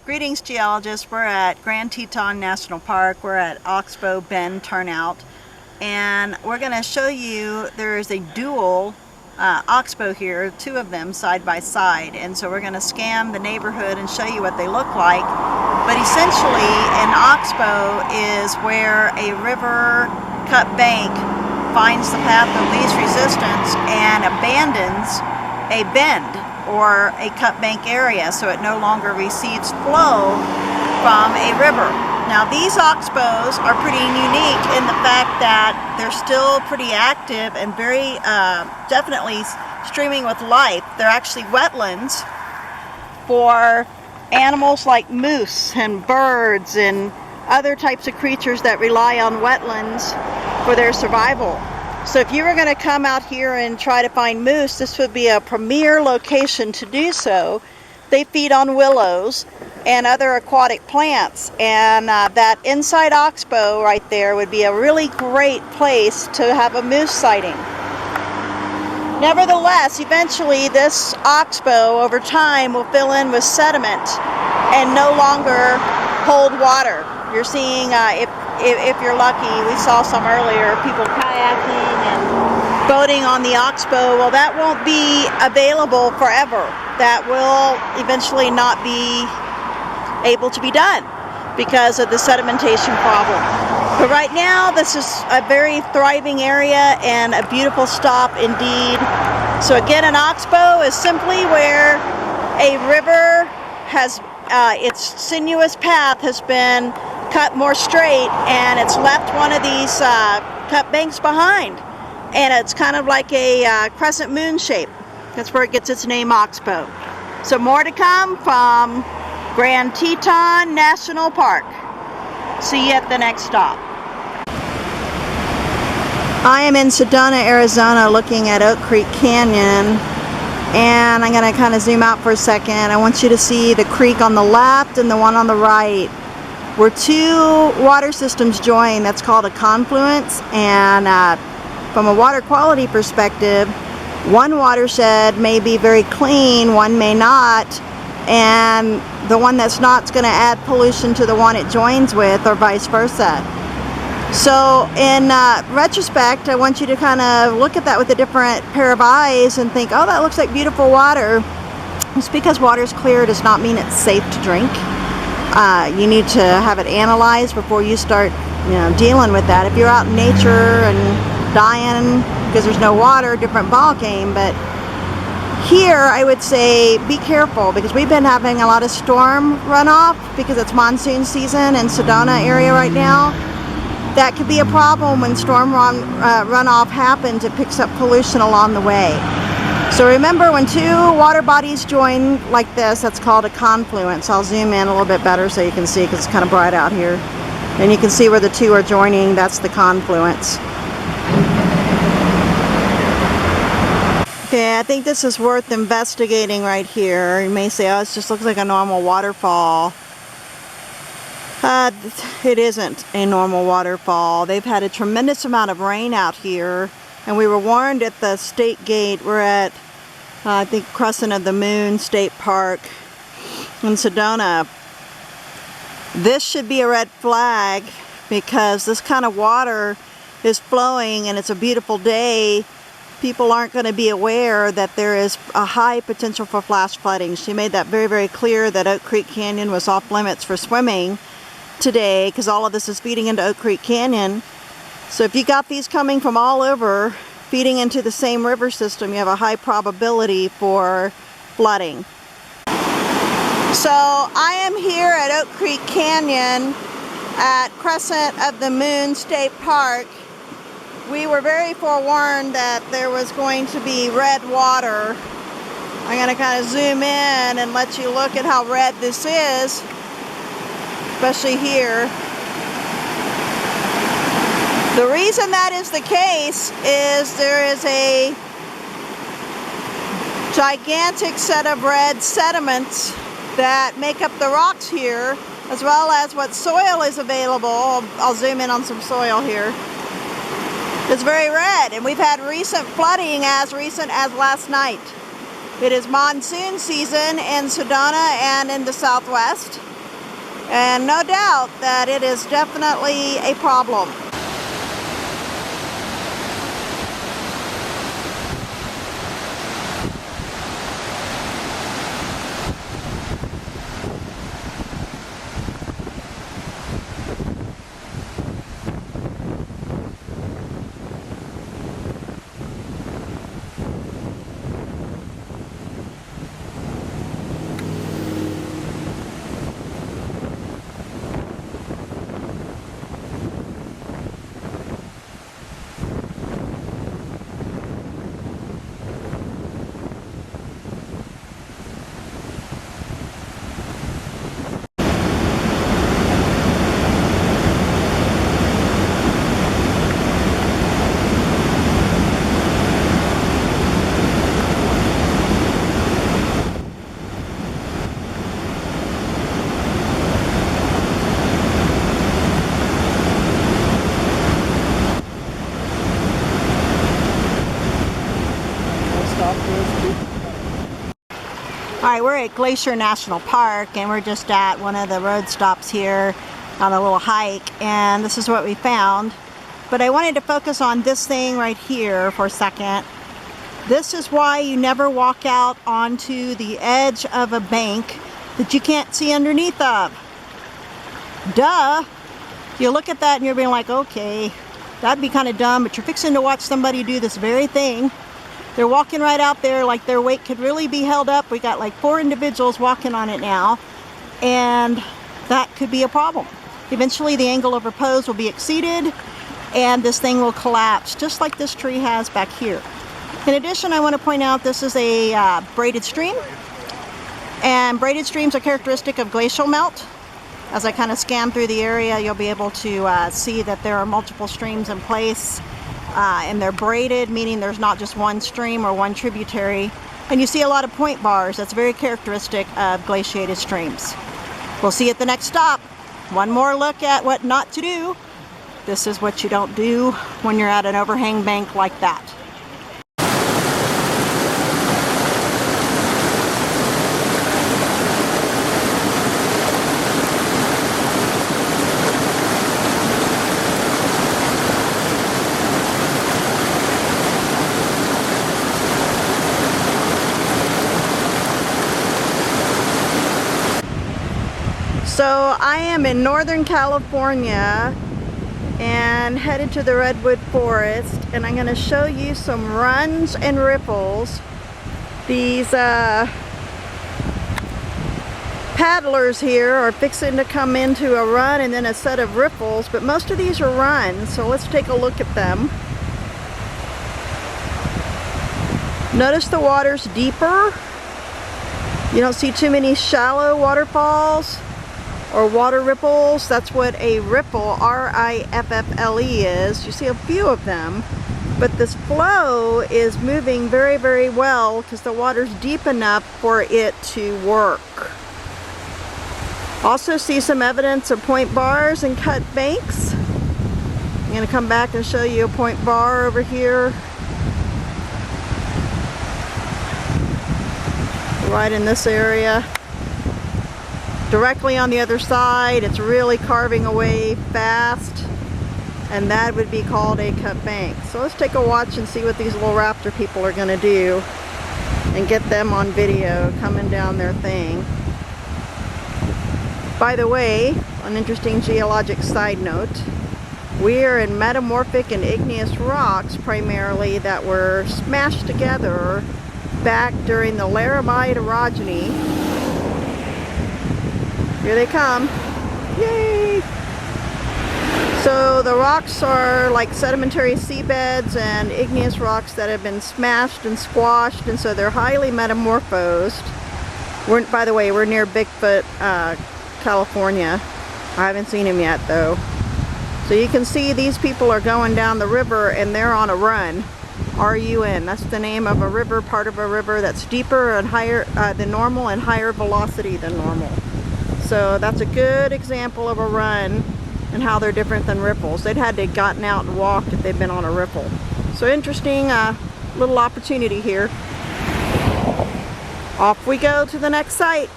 Greetings, geologists. We're at Grand Teton National Park. We're at Oxbow Bend Turnout, and we're going to show you there is a dual Oxbow here, two of them side by side, and so we're going to scan the neighborhood and show you what they look like. But essentially, an Oxbow is where a river cut bank finds the path of least resistance and abandons a bend or a cut bank area, so it no longer receives flow from a river. Now these Oxbows are pretty unique in the fact that they're still pretty active and very definitely streaming with life. They're actually wetlands for animals like moose and birds and other types of creatures that rely on wetlands for their survival. So if you were going to come out here and try to find moose, this would be a premier location to do so. They feed on willows and other aquatic plants, and that inside Oxbow right there would be a really great place to have a moose sighting. Nevertheless, eventually this Oxbow over time will fill in with sediment and no longer hold water. You're seeing, if you're lucky, we saw some earlier, people kayaking and boating on the Oxbow. Well, that won't be available forever. That will eventually not be able to be done because of the sedimentation problem. But right now, this is a very thriving area and a beautiful stop indeed. So again, an Oxbow is simply where a river has, its sinuous path has been cut more straight, and it's left one of these cut banks behind, and it's kind of like a crescent moon shape. That's where it gets its name, Oxbow. So more to come from Grand Teton National Park. See you at the next stop. I am in Sedona, Arizona, looking at Oak Creek Canyon, and I'm going to kind of zoom out for a second. I want you to see the creek on the left and the one on the right, where two water systems join. That's called a confluence, and from a water quality perspective, one watershed may be very clean, one may not, and the one that's not is going to add pollution to the one it joins with, or vice versa. So in retrospect, I want you to kind of look at that with a different pair of eyes and think, oh, that looks like beautiful water. Just because water is clear does not mean it's safe to drink. You need to have it analyzed before you start, dealing with that. If you're out in nature and dying because there's no water, different ball game. But here, I would say be careful, because we've been having a lot of storm runoff because it's monsoon season in Sedona area right now. That could be a problem when storm runoff happens. It picks up pollution along the way. So remember, when two water bodies join like this, that's called a confluence. I'll zoom in a little bit better so you can see, because it's kind of bright out here. And you can see where the two are joining. That's the confluence. Okay, I think this is worth investigating right here. You may say, oh, it just looks like a normal waterfall. It isn't a normal waterfall. They've had a tremendous amount of rain out here, and we were warned at the state gate. We're at, I think, Crescent of the Moon State Park in Sedona. This should be a red flag, because this kind of water is flowing and it's a beautiful day. People aren't going to be aware that there is a high potential for flash flooding. She made that very, very clear that Oak Creek Canyon was off limits for swimming today, because all of this is feeding into Oak Creek Canyon. So if you got these coming from all over, feeding into the same river system, you have a high probability for flooding. So I am here at Oak Creek Canyon at Crescent of the Moon State Park. We were very forewarned that there was going to be red water. I'm going to kind of zoom in and let you look at how red this is, especially here. The reason that is the case is there is a gigantic set of red sediments that make up the rocks here, as well as what soil is available. I'll zoom in on some soil here. It's very red, and we've had recent flooding as recent as last night. It is monsoon season in Sedona and in the southwest. And no doubt that it is definitely a problem. Alright, we're at Glacier National Park and we're just at one of the road stops here on a little hike, and this is what we found. But I wanted to focus on this thing right here for a second. This is why you never walk out onto the edge of a bank that you can't see underneath of. Duh! You look at that and you're being like, okay, that'd be kind of dumb, but you're fixing to watch somebody do this very thing. They're walking right out there like their weight could really be held up. We got like 4 individuals walking on it now, and that could be a problem. Eventually the angle of repose will be exceeded and this thing will collapse, just like this tree has back here. In addition, I want to point out this is a braided stream, and braided streams are characteristic of glacial melt. As I kind of scan through the area, you'll be able to see that there are multiple streams in place. And they're braided, meaning there's not just one stream or one tributary. And you see a lot of point bars. That's very characteristic of glaciated streams. We'll see you at the next stop. One more look at what not to do. This is what you don't do when you're at an overhang bank like that. So I am in Northern California and headed to the Redwood Forest, and I'm going to show you some runs and riffles. These paddlers here are fixing to come into a run and then a set of riffles, but most of these are runs, so let's take a look at them. Notice the water's deeper. You don't see too many shallow waterfalls or water ripples. That's what a ripple, R-I-F-F-L-E, is. You see a few of them, but this flow is moving very, very well because the water's deep enough for it to work. Also see some evidence of point bars and cut banks. I'm going to come back and show you a point bar over here, right in this area. Directly on the other side, it's really carving away fast, and that would be called a cut bank. So let's take a watch and see what these little raptor people are going to do and get them on video coming down their thing. By the way, an interesting geologic side note, we are in metamorphic and igneous rocks primarily that were smashed together back during the Laramide orogeny. Here they come. Yay! So the rocks are like sedimentary seabeds and igneous rocks that have been smashed and squashed, and so they're highly metamorphosed. By the way, we're near Bigfoot, California. I haven't seen him yet though. So you can see these people are going down the river and they're on a run. R-U-N. That's the name of a river, part of a river that's deeper and higher than normal and higher velocity than normal. So that's a good example of a run and how they're different than ripples. They'd had to have gotten out and walked if they'd been on a ripple. So interesting little opportunity here. Off we go to the next site.